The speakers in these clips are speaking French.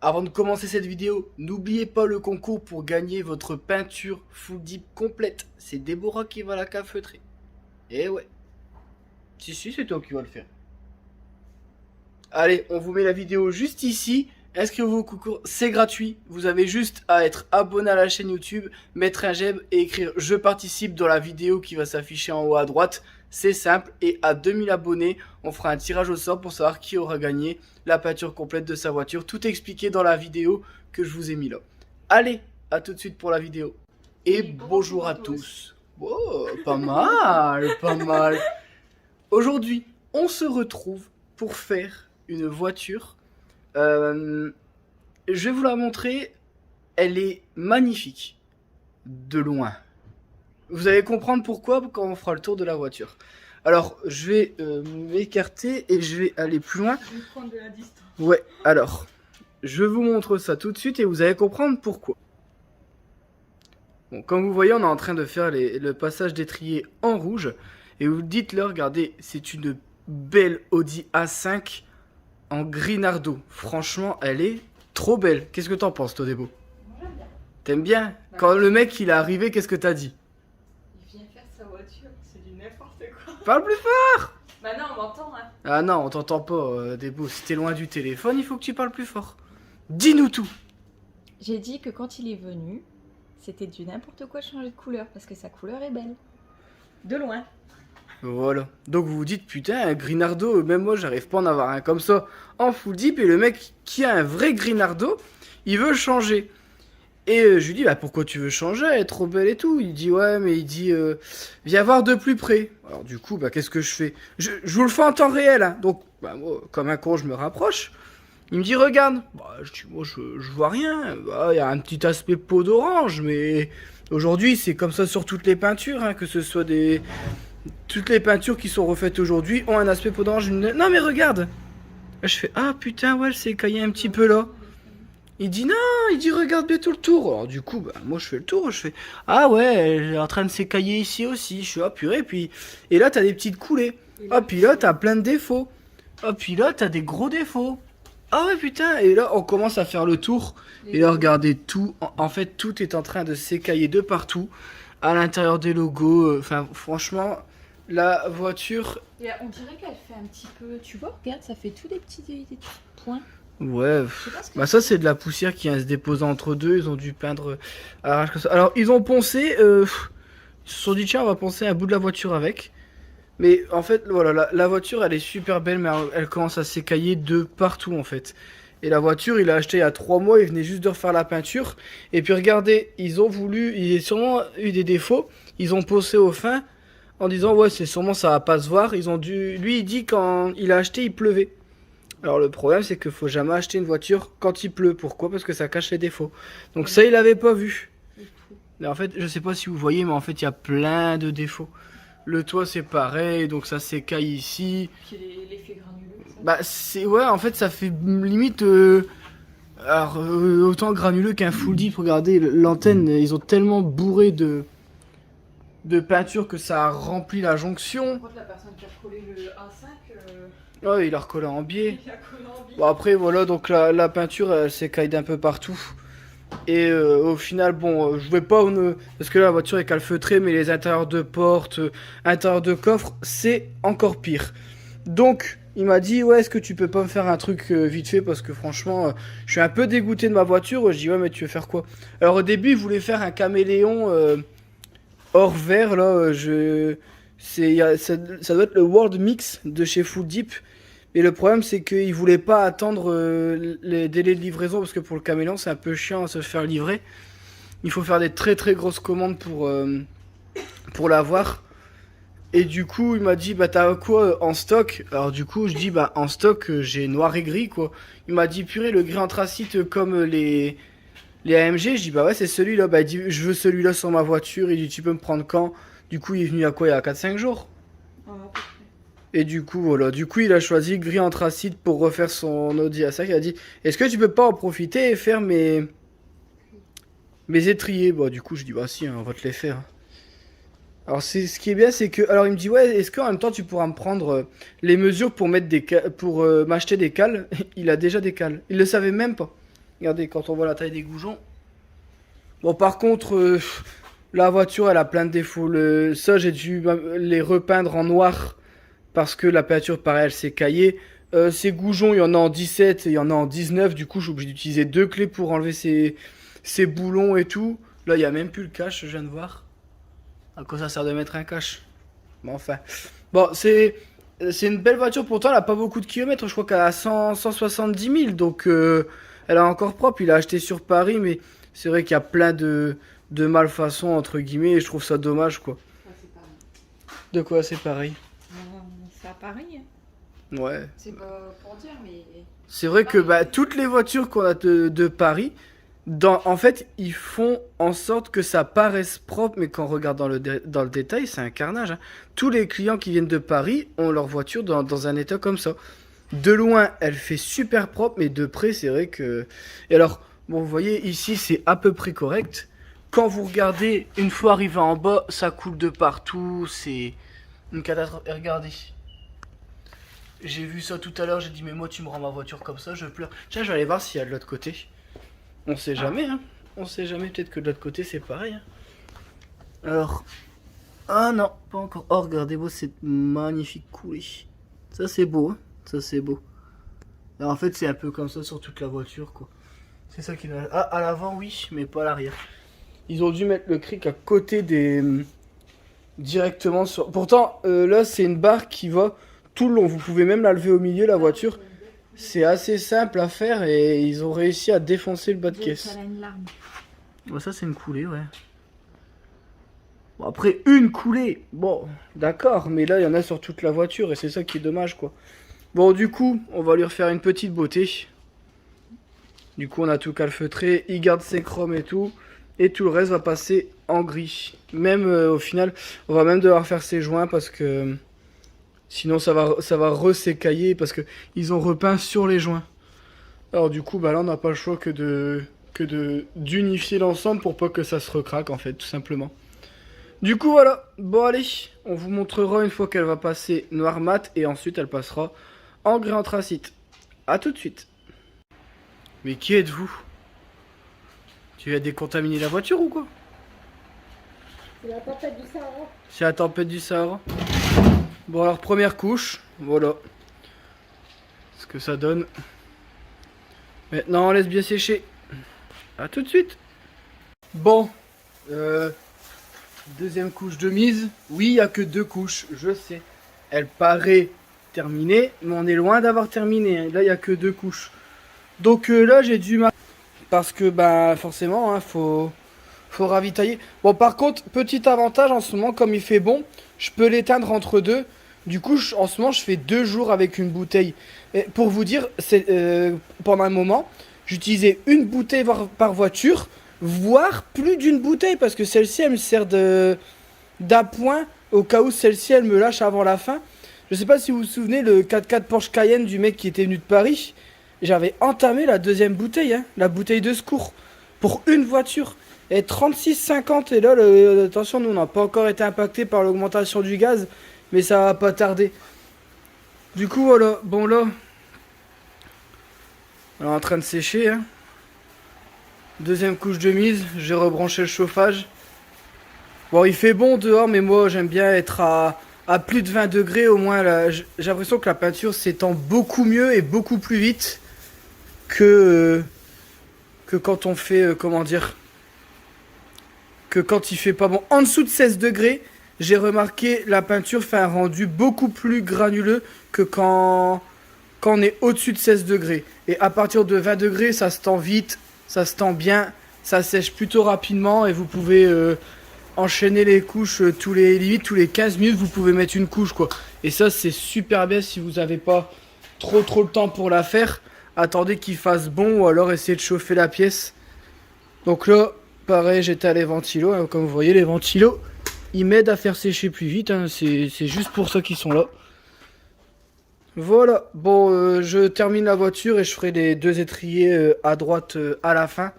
Avant de commencer cette vidéo, n'oubliez pas le concours pour gagner votre peinture full deep complète. C'est Déborah qui va la calfeutrer. Eh ouais. Si, c'est toi qui vas le faire. Allez, on vous met la vidéo juste ici. Inscrivez-vous au concours, c'est gratuit. Vous avez juste à être abonné à la chaîne YouTube, mettre un j'aime et écrire je participe dans la vidéo qui va s'afficher en haut à droite. C'est simple et à 2000 abonnés, on fera un tirage au sort pour savoir qui aura gagné la peinture complète de sa voiture. Tout est expliqué dans la vidéo que je vous ai mis là. Allez, à tout de suite pour la vidéo. Et bonjour à tous. Oh, pas mal, pas mal. Aujourd'hui, on se retrouve pour faire une voiture. Je vais vous la montrer. Elle est magnifique. De loin. Vous allez comprendre pourquoi quand on fera le tour de la voiture. Alors, je vais m'écarter et je vais aller plus loin. Je vais prendre de la distance. Ouais, alors, je vous montre ça tout de suite et vous allez comprendre pourquoi. Bon, comme vous voyez, on est en train de faire le passage d'étrier en rouge. Et vous dites-le, regardez, c'est une belle Audi A5 en gris nardo. Franchement, elle est trop belle. Qu'est-ce que t'en penses, toi, Débo? Moi j'aime bien. T'aimes bien? Quand le mec, il est arrivé, qu'est-ce que t'as dit? Il vient faire sa voiture, c'est du n'importe quoi. Parle plus fort! Bah non, on m'entend hein. Ah non, on t'entend pas, Débo. Si t'es loin du téléphone, il faut que tu parles plus fort. Dis-nous tout! J'ai dit que quand il est venu, c'était du n'importe quoi de changer de couleur parce que sa couleur est belle. De loin. Voilà. Donc vous vous dites, putain, un Grinardo, même moi, j'arrive pas à en avoir un comme ça en full deep. Et le mec qui a un vrai Grinardo, il veut changer. Et je lui dis, bah pourquoi tu veux changer? Elle est trop belle et tout. Il dit, ouais, mais il dit, viens voir de plus près. Alors du coup, bah qu'est-ce que je fais? Je vous le fais en temps réel, hein. Donc, bah moi, comme un con, je me rapproche. Il me dit, regarde. Bah, je dis, moi, je vois rien. Bah, il y a un petit aspect peau d'orange, mais aujourd'hui, c'est comme ça sur toutes les peintures, hein, que ce soit des... Toutes les peintures qui sont refaites aujourd'hui ont un aspect peau d'orange. Non, mais regarde. Là, je fais, ah putain, ouais, elle s'est écaillée un petit peu là. Il dit non, il dit regarde bien tout le tour. Alors du coup, bah, moi je fais le tour, je fais ah ouais, elle est en train de s'écailler ici aussi. Je suis ah purée, puis et là t'as des petites coulées. Ah puis là t'as plein de défauts. Ah puis là t'as des gros défauts. Ah ouais putain, et là on commence à faire le tour. Et là regardez tout, en fait tout est en train de s'écailler de partout. À l'intérieur des logos, enfin franchement, la voiture... Et on dirait qu'elle fait un petit peu... Tu vois, regarde, ça fait tous des petits points. Ouais, Je sais pas ce que bah ça c'est de la poussière qui vient se déposer entre deux, ils ont dû peindre à l'arrache comme ça. Alors ils ont poncé, ils se sont dit tiens on va poncer un bout de la voiture avec. Mais en fait voilà, la voiture elle est super belle mais elle commence à s'écailler de partout en fait. Et la voiture il l'a acheté il y a 3 mois, il venait juste de refaire la peinture. Et puis regardez, ils ont voulu, il y a sûrement eu des défauts, ils ont poncé au fin en disant ouais c'est sûrement ça va pas se voir. Ils ont dû, lui il dit quand il a acheté il pleuvait. Alors le problème c'est qu'il faut jamais acheter une voiture quand il pleut. Pourquoi? Parce que ça cache les défauts. Donc ça il avait pas vu. Mais en fait je sais pas si vous voyez mais en fait il y a plein de défauts. Le toit c'est pareil donc ça s'écaille ici. Puis l'effet granuleux. Ça. Bah c'est ouais en fait ça fait limite autant granuleux qu'un full deep. Regardez l'antenne ils ont tellement bourré de peinture que ça a rempli la jonction. Par contre la personne qui a collé le A5, Ouais il a recollé en biais. il a collé en biais. Bon après voilà donc la peinture elle s'écaille d'un peu partout. Et au final bon je vais pas parce que là la voiture est calfeutrée mais les intérieurs de porte, intérieurs de coffre c'est encore pire. Donc il m'a dit ouais est-ce que tu peux pas me faire un truc vite fait parce que franchement je suis un peu dégoûté de ma voiture. Je dis ouais mais tu veux faire quoi? Alors au début il voulait faire un caméléon hors vert là ça doit être le World Mix de chez Full Deep. Et le problème, c'est qu'il voulait pas attendre les délais de livraison parce que pour le caméléon, c'est un peu chiant à se faire livrer. Il faut faire des très très grosses commandes pour l'avoir. Et du coup, il m'a dit, bah t'as quoi en stock? Alors du coup, je dis, bah en stock, j'ai noir et gris quoi. Il m'a dit, purée, le gris anthracite comme les AMG. Je dis, bah ouais, c'est celui-là. Bah il dit, je veux celui-là sur ma voiture. Il dit, tu peux me prendre quand? Du coup, il est venu à quoi? Il y a 4-5 jours. Et du coup, voilà. Du coup, il a choisi gris anthracite pour refaire son Audi A5. Il a dit, est-ce que tu peux pas en profiter et faire mes étriers? Bah, du coup, je dis, bah si, hein, on va te les faire. Alors, ce qui est bien, c'est que... Alors, il me dit, ouais, est-ce qu'en même temps, tu pourras me prendre les mesures pour mettre pour m'acheter des cales? Il a déjà des cales. Il le savait même pas. Regardez, quand on voit la taille des goujons. Bon, par contre, la voiture, elle a plein de défauts. Ça, j'ai dû les repeindre en noir parce que la peinture, pareil, elle s'est caillée. Ces goujons, il y en a en 17 et il y en a en 19. Du coup, je suis obligé d'utiliser 2 clés pour enlever ces boulons et tout. Là, il n'y a même plus le cache, je viens de voir. À quoi ça sert de mettre un cache? Bon, enfin. Bon, c'est une belle voiture. Pourtant, elle a pas beaucoup de kilomètres. Je crois qu'elle a 170 000. Donc, elle est encore propre. Il a acheté sur Paris. Mais c'est vrai qu'il y a plein de malfaçons, entre guillemets. Et je trouve ça dommage, quoi. Ah, c'est pareil. De quoi c'est pareil? C'est à Paris. Hein. Ouais. C'est pas pour dire, mais. C'est vrai que bah, toutes les voitures qu'on a de Paris, en fait, ils font en sorte que ça paraisse propre, mais quand on regarde dans le détail, c'est un carnage. Hein. Tous les clients qui viennent de Paris ont leur voiture dans un état comme ça. De loin, elle fait super propre, mais de près, c'est vrai que... Et alors, bon, vous voyez, ici, c'est à peu près correct. Quand vous regardez, une fois arrivé en bas, ça coule de partout, c'est une catastrophe. Et regardez. J'ai vu ça tout à l'heure, j'ai dit mais moi tu me rends ma voiture comme ça, je pleure. Tiens, je vais aller voir s'il y a de l'autre côté. On sait jamais, hein. On sait jamais, peut-être que de l'autre côté c'est pareil. Hein. Alors. Ah non, pas encore. Oh, regardez-moi cette magnifique coulée. Ça c'est beau, hein. Ça c'est beau. Alors, en fait, c'est un peu comme ça sur toute la voiture, quoi. C'est ça qui est... Ah, à l'avant, oui, mais pas à l'arrière. Ils ont dû mettre le cric à côté des... Directement sur... Pourtant, là, c'est une barre qui va tout le long. Vous pouvez même la lever au milieu, la voiture. C'est assez simple à faire et ils ont réussi à défoncer le bas de caisse. Bon, ça, c'est une coulée, ouais. Bon, après, une coulée, bon, d'accord, mais là, il y en a sur toute la voiture et c'est ça qui est dommage, quoi. Bon, du coup, on va lui refaire une petite beauté. Du coup, on a tout calfeutré, il garde ses chromes et tout le reste va passer en gris. Même, au final, on va même devoir faire ses joints parce que... Sinon, ça va re-s'écailler parce que ils ont repeint sur les joints. Alors, du coup, bah là, on n'a pas le choix d'unifier l'ensemble pour pas que ça se recraque, en fait, tout simplement. Du coup, voilà. Bon, allez, on vous montrera une fois qu'elle va passer noir mat et ensuite elle passera en gris anthracite. A tout de suite. Mais qui êtes-vous? Tu as décontaminé la voiture ou quoi? C'est la tempête du Sahara. C'est la tempête du Sahara. Bon, alors, première couche. Voilà. Ce que ça donne. Maintenant, on laisse bien sécher. A tout de suite. Bon. Deuxième couche de mise. Oui, il n'y a que 2 couches, je sais. Elle paraît terminée, mais on est loin d'avoir terminé. Hein. Là, il n'y a que 2 couches. Donc là, j'ai dû... Parce que, bah, forcément, hein, faut ravitailler. Bon, par contre, petit avantage en ce moment, comme il fait bon, je peux l'éteindre entre deux. Du coup, en ce moment, je fais 2 jours avec une bouteille. Et pour vous dire, pendant un moment, j'utilisais une bouteille par voiture, voire plus d'une bouteille, parce que celle-ci, elle me sert d'appoint au cas où celle-ci, elle me lâche avant la fin. Je sais pas si vous vous souvenez, le 4x4 Porsche Cayenne du mec qui était venu de Paris, j'avais entamé la deuxième bouteille, hein, la bouteille de secours, pour une voiture. Et 36,50, et là, attention, nous, on n'a pas encore été impacté par l'augmentation du gaz, mais ça va pas tarder. Du coup, voilà, bon là, on est en train de sécher, hein. Deuxième couche de mise, j'ai rebranché le chauffage. Bon, il fait bon dehors, mais moi, j'aime bien être à plus de 20 degrés, au moins, là, j'ai l'impression que la peinture s'étend beaucoup mieux et beaucoup plus vite que quand on fait, comment dire, que quand il fait pas bon. En dessous de 16 degrés, j'ai remarqué la peinture fait un rendu beaucoup plus granuleux que quand on est au-dessus de 16 degrés. Et à partir de 20 degrés, ça se tend vite, ça se tend bien, ça sèche plutôt rapidement et vous pouvez enchaîner les couches tous les 15 minutes, vous pouvez mettre une couche, quoi. Et ça, c'est super bien si vous n'avez pas trop le temps pour la faire. Attendez qu'il fasse bon ou alors essayez de chauffer la pièce. Donc là, pareil, j'éteins les ventilos. Hein, comme vous voyez, les ventilos, ils m'aident à faire sécher plus vite. Hein, c'est juste pour ça qu'ils sont là. Voilà. Bon, je termine la voiture et je ferai les 2 étriers à droite à la fin.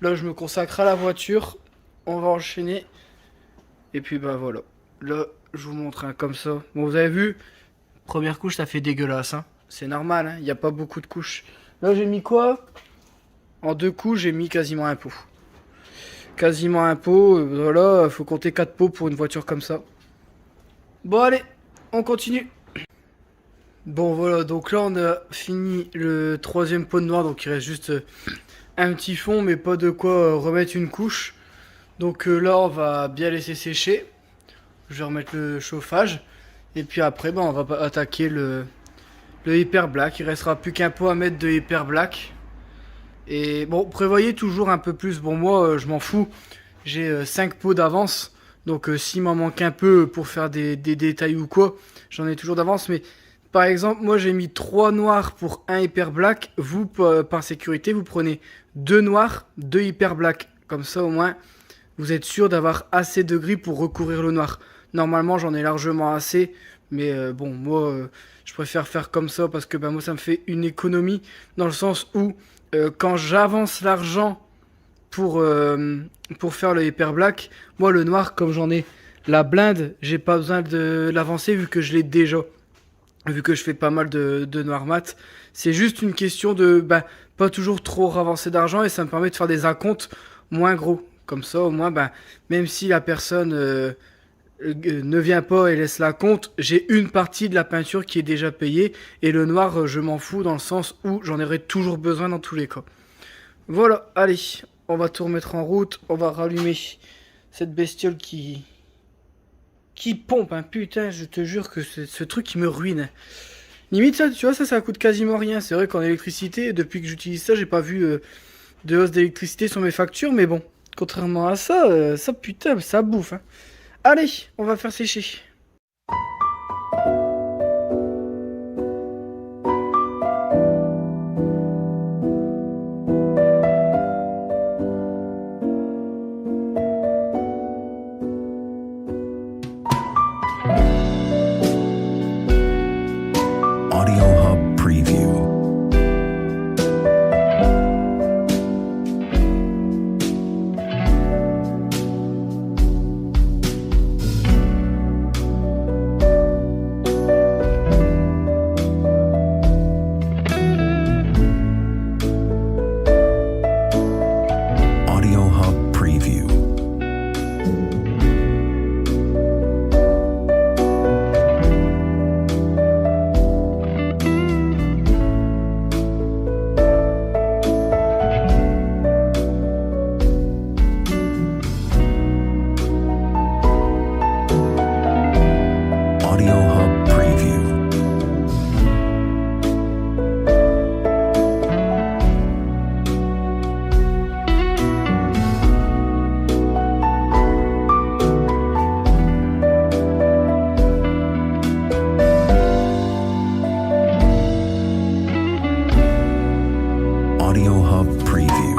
Là, je me consacre à la voiture. On va enchaîner. Et puis, bah voilà. Là, je vous montre un comme ça. Bon, vous avez vu, première couche, ça fait dégueulasse. Hein. C'est normal, il n'y a pas beaucoup de couches. Là, j'ai mis quoi? En 2 coups, j'ai mis quasiment un pot. Quasiment un pot, voilà, faut compter 4 pots pour une voiture comme ça. Bon allez, on continue. Bon voilà, donc là on a fini le 3e pot de noir, donc il reste juste un petit fond, mais pas de quoi remettre une couche. Donc là on va bien laisser sécher. Je vais remettre le chauffage. Et puis après, on va attaquer le Hyper Black. Il restera plus qu'un pot à mettre de Hyper Black. Et bon, prévoyez toujours un peu plus. Bon, moi, je m'en fous. J'ai 5 pots d'avance. Donc, s'il m'en manque un peu pour faire des détails ou quoi, j'en ai toujours d'avance. Mais par exemple, moi, j'ai mis 3 noirs pour un Hyper Black. Vous, par sécurité, vous prenez 2 noirs, 2 Hyper Black. Comme ça, au moins, vous êtes sûr d'avoir assez de gris pour recouvrir le noir. Normalement, j'en ai largement assez. Mais bon, moi, je préfère faire comme ça parce que moi, ça me fait une économie. Dans le sens où, quand j'avance l'argent pour faire le Hyper Black, moi, le noir, comme j'en ai la blinde, j'ai pas besoin de l'avancer vu que je l'ai déjà. Vu que je fais pas mal de noir mat. C'est juste une question de pas toujours trop ravancer d'argent et ça me permet de faire des acomptes moins gros. Comme ça, au moins, même si la personne ne vient pas et laisse la compte, j'ai une partie de la peinture qui est déjà payée. Et le noir, je m'en fous dans le sens où j'en aurai toujours besoin dans tous les cas. Voilà, allez, on va tout remettre en route. On va rallumer cette bestiole qui pompe, hein. Putain, je te jure que c'est ce truc qui me ruine. Limite, ça, tu vois, ça coûte quasiment rien. C'est vrai qu'en électricité, depuis que j'utilise ça, j'ai pas vu de hausse d'électricité sur mes factures. Mais bon, contrairement à ça, ça putain, ça bouffe, hein. Allez, on va faire sécher. Audio Hub Preview. Audio Hub Preview. Audio Hub Preview. Audio Hub Preview. Audio Hub Preview.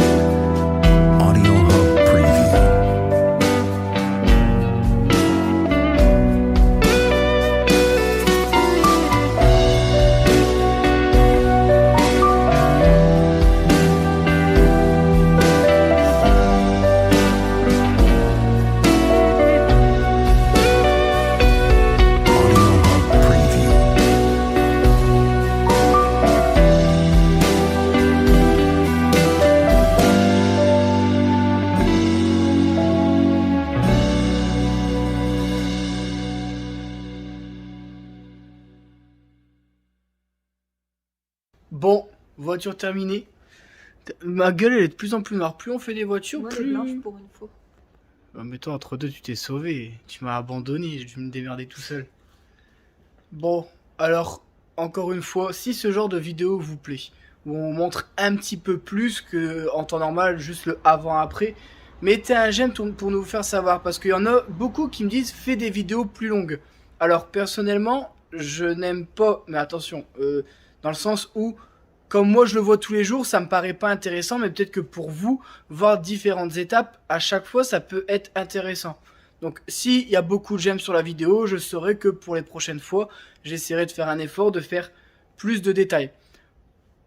Audio Hub Preview. Bon, voiture terminée. Ma gueule, elle est de plus en plus noire. Plus on fait des voitures, Moi, elle est plus... blanche pour une fois. Mais toi, entre deux, tu t'es sauvé. Tu m'as abandonné. J'ai dû me démerder tout seul. Bon, alors, encore une fois, si ce genre de vidéo vous plaît, où on montre un petit peu plus que en temps normal, juste le avant-après, mettez un j'aime pour nous faire savoir. Parce qu'il y en a beaucoup qui me disent, fais des vidéos plus longues. Alors, personnellement, je n'aime pas... Mais attention, dans le sens où... Comme moi je le vois tous les jours, ça me paraît pas intéressant, mais peut-être que pour vous, voir différentes étapes, à chaque fois, ça peut être intéressant. Donc, s'il y a beaucoup de j'aime sur la vidéo, je saurai que pour les prochaines fois, j'essaierai de faire un effort, de faire plus de détails.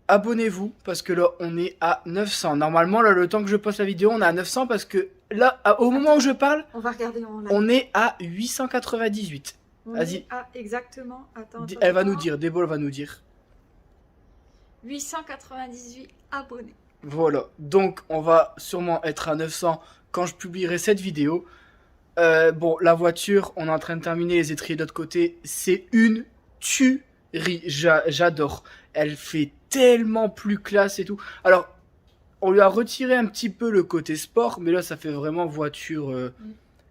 Abonnez-vous parce que là on est à 900. Normalement là le temps que je poste la vidéo on est à 900 parce que là au moment où je parle On va regarder en live. on est à 898. On Vas-y. est à exactement. Attends, Elle va nous dire, Debo elle va nous dire. 898 abonnés. Voilà, donc on va sûrement être à 900 quand je publierai cette vidéo. Bon, la voiture, on est en train de terminer les étriers de l'autre côté. C'est une tuerie, j'adore. Elle fait tellement plus classe et tout. Alors, on lui a retiré un petit peu le côté sport, mais là ça fait vraiment voiture.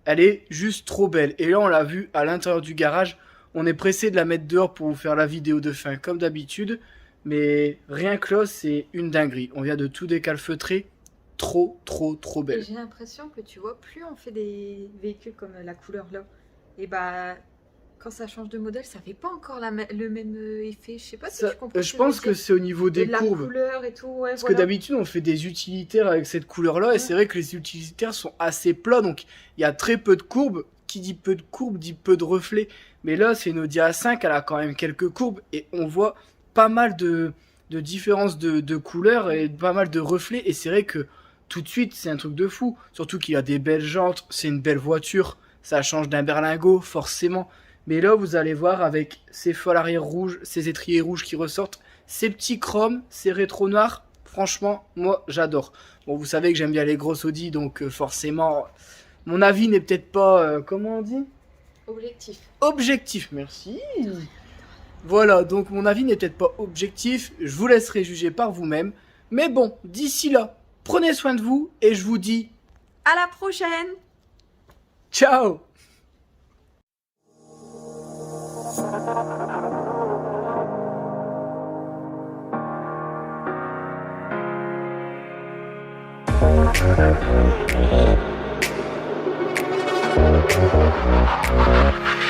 Elle est juste trop belle. Et là on l'a vu à l'intérieur du garage. On est pressé de la mettre dehors pour vous faire la vidéo de fin comme d'habitude. Mais rien que là, c'est une dinguerie. On vient de tout décalfeutrer. Trop Et belle. j'ai l'impression que tu vois, plus on fait des véhicules comme la couleur là, et bah quand ça change de modèle, ça fait pas encore le même effet. Je sais pas si Ça, tu comprends. je pense que c'est au niveau des la courbes. couleur et tout. Ouais, Parce voilà. que d'habitude, on fait des utilitaires avec cette couleur-là. Et Ouais. c'est vrai que les utilitaires sont assez plats. Donc, il y a très peu de courbes. Qui dit peu de courbes, dit peu de reflets. Mais là, c'est une Audi A5. Elle a quand même quelques courbes. Et on voit pas mal de différences de couleurs et pas mal de reflets. Et c'est vrai que tout de suite, c'est un truc de fou. Surtout qu'il y a des belles jantes. C'est une belle voiture. Ça change d'un berlingot, forcément. Mais là, vous allez voir avec ces feux arrière rouges, ces étriers rouges qui ressortent, ces petits chromes, ces rétro noirs. Franchement, moi, j'adore. Bon, vous savez que j'aime bien les grosses Audi, donc forcément, mon avis n'est peut-être pas, comment on dit ? Objectif. Objectif, merci. Voilà, donc mon avis n'est peut-être pas objectif. Je vous laisserai juger par vous-même. Mais bon, d'ici là, prenez soin de vous et je vous dis À la prochaine. ciao. Thank you.